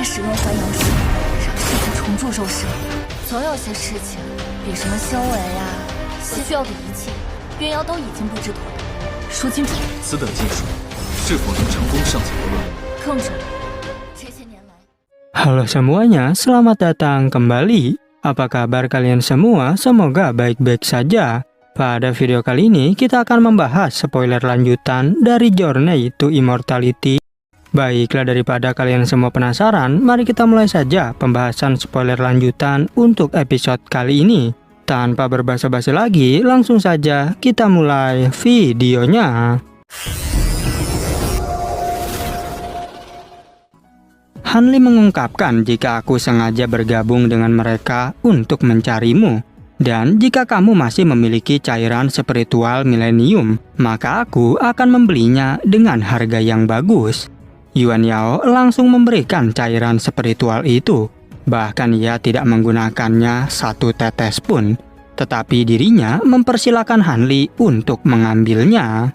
使用还阳术，让尸体重铸肉身。总有些事情，比什么修为啊，需要的一切，鸳瑶都已经布置妥当。说清楚，此等技术是否能成功尚且不论。更重要，这些年来。Halo semuanya, selamat datang kembali. Apa kabar kalian semua? Semoga baik-baik saja. Pada video kali ini kita akan membahas spoiler lanjutan dari Journey to Immortality. Baiklah, daripada kalian semua penasaran, mari kita mulai saja pembahasan spoiler lanjutan untuk episode kali ini. Tanpa berbasa-basi lagi, langsung saja kita mulai videonya. Hanli mengungkapkan jika aku sengaja bergabung dengan mereka untuk mencarimu. Dan jika kamu masih memiliki cairan spiritual milenium, maka aku akan membelinya dengan harga yang bagus. Yuan Yao langsung memberikan cairan spiritual itu. Bahkan ia tidak menggunakannya satu tetes pun. Tetapi dirinya mempersilahkan Hanli untuk mengambilnya.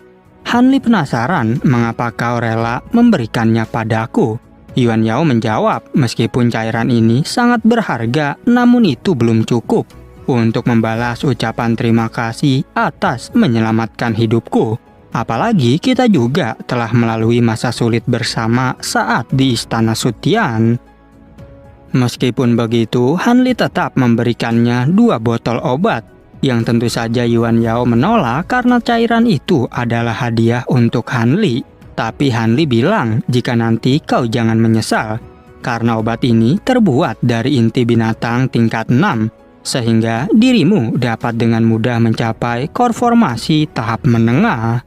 Hanli penasaran mengapa kau rela memberikannya padaku. Yuan Yao menjawab, meskipun cairan ini sangat berharga, namun itu belum cukup untuk membalas ucapan terima kasih atas menyelamatkan hidupku. Apalagi kita juga telah melalui masa sulit bersama saat di Istana Sutian. Meskipun begitu, Hanli tetap memberikannya 2 botol obat, yang tentu saja Yuan Yao menolak karena cairan itu adalah hadiah untuk Hanli. Tapi Hanli bilang, jika nanti kau jangan menyesal, karena obat ini terbuat dari inti binatang tingkat 6, sehingga dirimu dapat dengan mudah mencapai konformasi tahap menengah.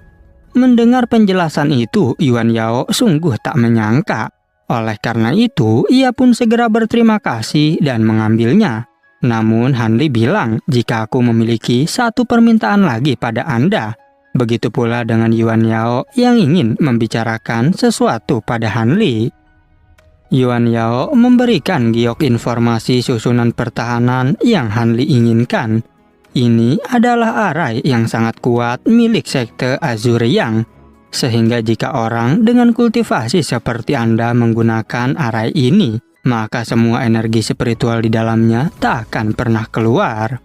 Mendengar penjelasan itu, Yuan Yao sungguh tak menyangka. Oleh karena itu, ia pun segera berterima kasih dan mengambilnya. Namun Hanli bilang, jika aku memiliki satu permintaan lagi pada Anda. Begitu pula dengan Yuan Yao yang ingin membicarakan sesuatu pada Hanli. Yuan Yao memberikan giok informasi susunan pertahanan yang Hanli inginkan. Ini adalah arai yang sangat kuat milik sekte Azuriang. Sehingga jika orang dengan kultivasi seperti Anda menggunakan arai ini, maka semua energi spiritual di dalamnya tak akan pernah keluar.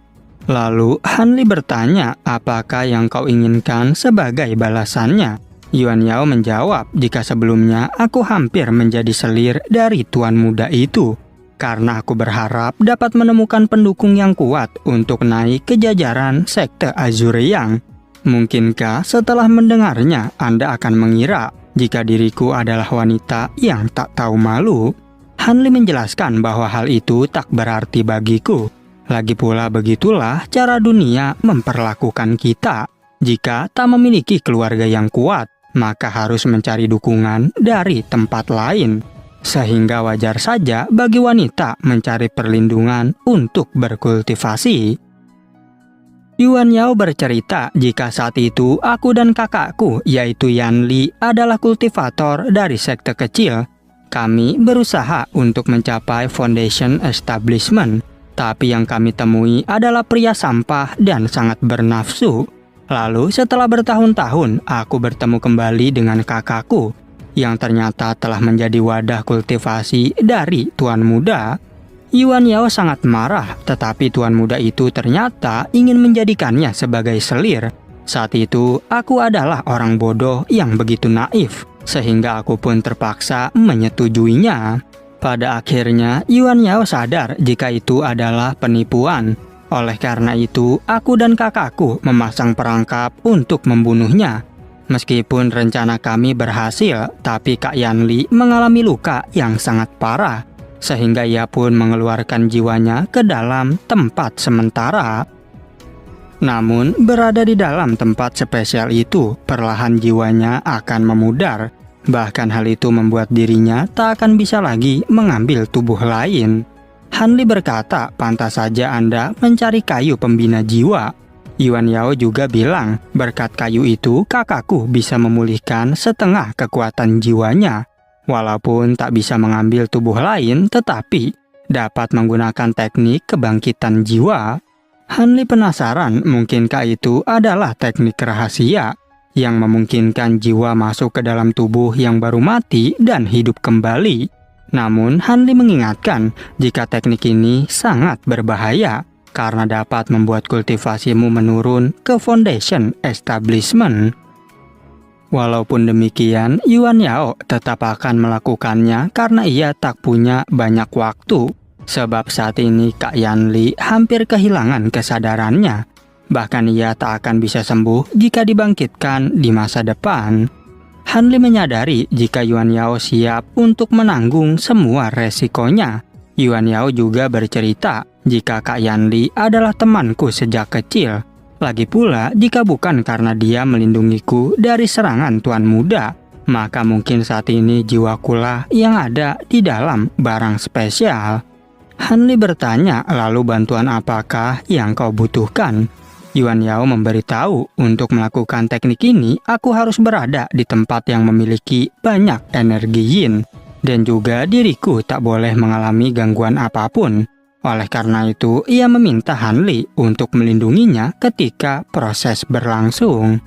Lalu Hanli bertanya, apakah yang kau inginkan sebagai balasannya? Yuan Yao menjawab, jika sebelumnya aku hampir menjadi selir dari tuan muda itu. Karena aku berharap dapat menemukan pendukung yang kuat untuk naik ke jajaran sekte Azuriang. Mungkinkah setelah mendengarnya Anda akan mengira jika diriku adalah wanita yang tak tahu malu? Hanli menjelaskan bahwa hal itu tak berarti bagiku. Lagi pula begitulah cara dunia memperlakukan kita. Jika tak memiliki keluarga yang kuat, maka harus mencari dukungan dari tempat lain. Sehingga wajar saja bagi wanita mencari perlindungan untuk berkultivasi. Yuan Yao bercerita jika saat itu aku dan kakakku yaitu Yanli adalah kultivator dari sekte kecil. Kami berusaha untuk mencapai foundation establishment. Tapi yang kami temui adalah pria sampah dan sangat bernafsu. Lalu setelah bertahun-tahun, aku bertemu kembali dengan kakakku, yang ternyata telah menjadi wadah kultivasi dari tuan muda. Yuan Yao sangat marah, tetapi tuan muda itu ternyata ingin menjadikannya sebagai selir. Saat itu, aku adalah orang bodoh yang begitu naif, sehingga aku pun terpaksa menyetujuinya. Pada akhirnya, Yuan Yao sadar jika itu adalah penipuan. Oleh karena itu, aku dan kakakku memasang perangkap untuk membunuhnya. Meskipun rencana kami berhasil, tapi Kak Yanli mengalami luka yang sangat parah, sehingga ia pun mengeluarkan jiwanya ke dalam tempat sementara. Namun, berada di dalam tempat spesial itu, perlahan jiwanya akan memudar. Bahkan hal itu membuat dirinya tak akan bisa lagi mengambil tubuh lain. Hanli berkata, pantas saja Anda mencari kayu pembina jiwa. Yuan Yao juga bilang, berkat kayu itu kakakku bisa memulihkan setengah kekuatan jiwanya. Walaupun tak bisa mengambil tubuh lain, tetapi dapat menggunakan teknik kebangkitan jiwa. Hanli penasaran, mungkinkah itu adalah teknik rahasia yang memungkinkan jiwa masuk ke dalam tubuh yang baru mati dan hidup kembali. Namun Han Li mengingatkan jika teknik ini sangat berbahaya karena dapat membuat kultivasimu menurun ke foundation establishment. Walaupun demikian, Yuan Yao tetap akan melakukannya karena ia tak punya banyak waktu. Sebab saat ini Kak Yan Li hampir kehilangan kesadarannya. Bahkan ia tak akan bisa sembuh jika dibangkitkan di masa depan. Han Li menyadari jika Yuan Yao siap untuk menanggung semua resikonya. Yuan Yao juga bercerita jika Kak Yan Li adalah temanku sejak kecil. Lagi pula, jika bukan karena dia melindungiku dari serangan Tuan Muda, maka mungkin saat ini jiwakulah yang ada di dalam barang spesial. Han Li bertanya, lalu bantuan apakah yang kau butuhkan? Yuan Yao memberitahu, untuk melakukan teknik ini, aku harus berada di tempat yang memiliki banyak energi yin. Dan juga diriku tak boleh mengalami gangguan apapun. Oleh karena itu, ia meminta Han Li untuk melindunginya ketika proses berlangsung.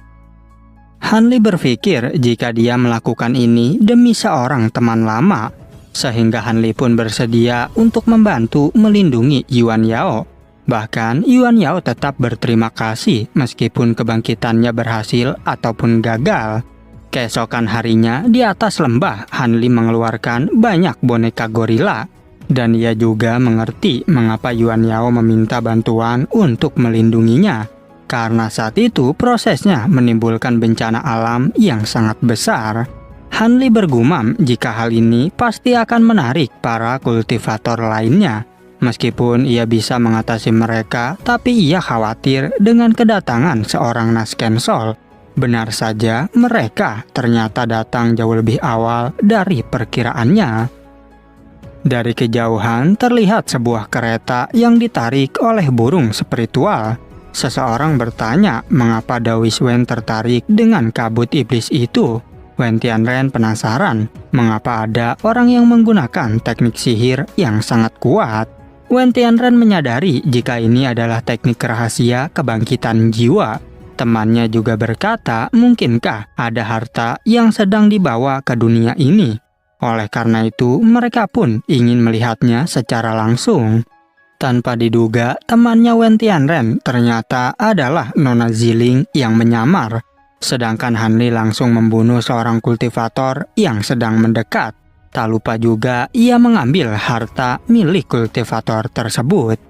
Han Li berpikir jika dia melakukan ini demi seorang teman lama, sehingga Han Li pun bersedia untuk membantu melindungi Yuan Yao. Bahkan Yuan Yao tetap berterima kasih meskipun kebangkitannya berhasil ataupun gagal. Keesokan harinya di atas lembah, Han Li mengeluarkan banyak boneka gorila. Dan ia juga mengerti mengapa Yuan Yao meminta bantuan untuk melindunginya. Karena saat itu prosesnya menimbulkan bencana alam yang sangat besar. Han Li bergumam jika hal ini pasti akan menarik para kultivator lainnya. Meskipun ia bisa mengatasi mereka, tapi ia khawatir dengan kedatangan seorang Naskensol. Benar saja, mereka ternyata datang jauh lebih awal dari perkiraannya. Dari kejauhan terlihat sebuah kereta yang ditarik oleh burung spiritual. Seseorang bertanya mengapa Dao Wen tertarik dengan kabut iblis itu. Wen Tianren penasaran mengapa ada orang yang menggunakan teknik sihir yang sangat kuat. Wen Tianren menyadari jika ini adalah teknik rahasia kebangkitan jiwa. Temannya juga berkata, mungkinkah ada harta yang sedang dibawa ke dunia ini? Oleh karena itu, mereka pun ingin melihatnya secara langsung. Tanpa diduga, temannya Wen Tianren ternyata adalah Nona Ziling yang menyamar. Sedangkan Han Li langsung membunuh seorang kultivator yang sedang mendekat. Tak lupa juga ia mengambil harta milik kultivator tersebut.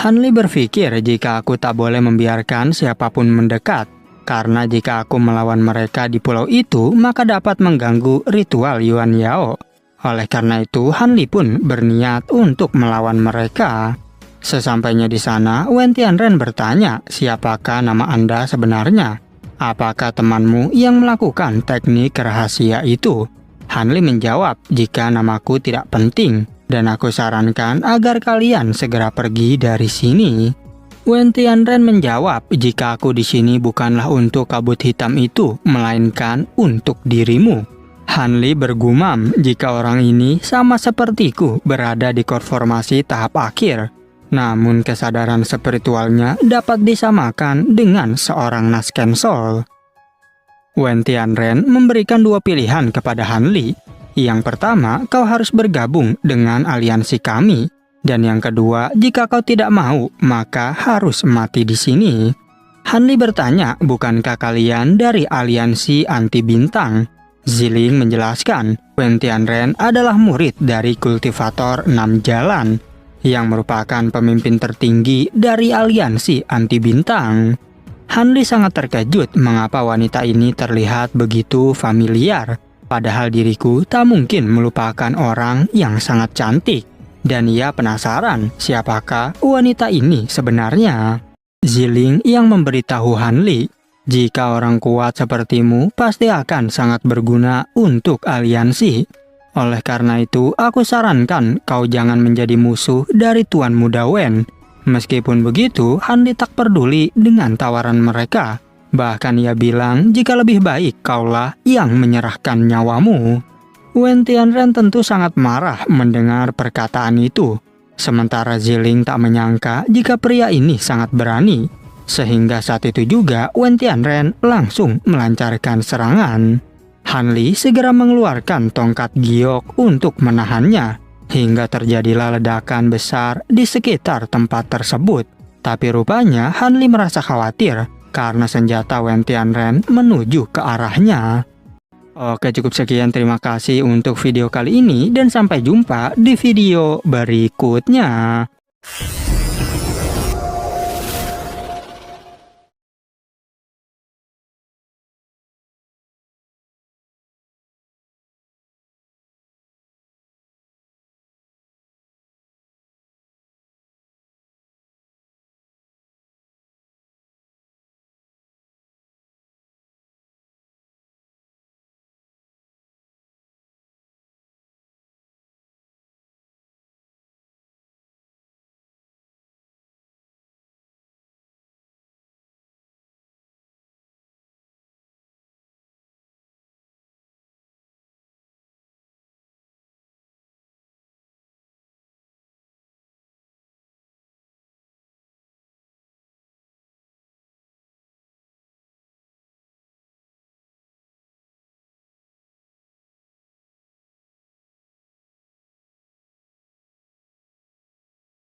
Han Li berpikir jika aku tak boleh membiarkan siapapun mendekat, karena jika aku melawan mereka di pulau itu, maka dapat mengganggu ritual Yuan Yao. Oleh karena itu, Han Li pun berniat untuk melawan mereka. Sesampainya di sana, Wen Tianren bertanya, siapakah nama Anda sebenarnya? Apakah temanmu yang melakukan teknik rahasia itu? Han Li menjawab, jika namaku tidak penting, dan aku sarankan agar kalian segera pergi dari sini. Wen Tianren menjawab, jika aku di sini bukanlah untuk kabut hitam itu, melainkan untuk dirimu. Han Li bergumam, jika orang ini sama sepertiku berada di konformasi tahap akhir. Namun kesadaran spiritualnya dapat disamakan dengan seorang Naskensol. Wen Tianren memberikan dua pilihan kepada Han Li. Yang pertama, kau harus bergabung dengan aliansi kami. Dan yang kedua, jika kau tidak mau, maka harus mati di sini. Han Li bertanya, bukankah kalian dari aliansi anti bintang? Ziling menjelaskan, Wen Tianren adalah murid dari kultivator 6 jalan, yang merupakan pemimpin tertinggi dari aliansi anti bintang. Han Li sangat terkejut mengapa wanita ini terlihat begitu familiar. Padahal diriku tak mungkin melupakan orang yang sangat cantik. Dan ia penasaran siapakah wanita ini sebenarnya. Ziling yang memberitahu Han Li, jika orang kuat sepertimu pasti akan sangat berguna untuk aliansi. Oleh karena itu, aku sarankan kau jangan menjadi musuh dari Tuan Muda Wen. Meskipun begitu, Han Li tak peduli dengan tawaran mereka. Bahkan ia bilang jika lebih baik kaulah yang menyerahkan nyawamu. Wen Tianren tentu sangat marah mendengar perkataan itu. Sementara Ziling tak menyangka jika pria ini sangat berani. Sehingga saat itu juga Wen Tianren langsung melancarkan serangan. Hanli segera mengeluarkan tongkat giok untuk menahannya, hingga terjadilah ledakan besar di sekitar tempat tersebut. Tapi rupanya Hanli merasa khawatir karena senjata Wen Tianren menuju ke arahnya. Oke, cukup sekian, terima kasih untuk video kali ini dan sampai jumpa di video berikutnya.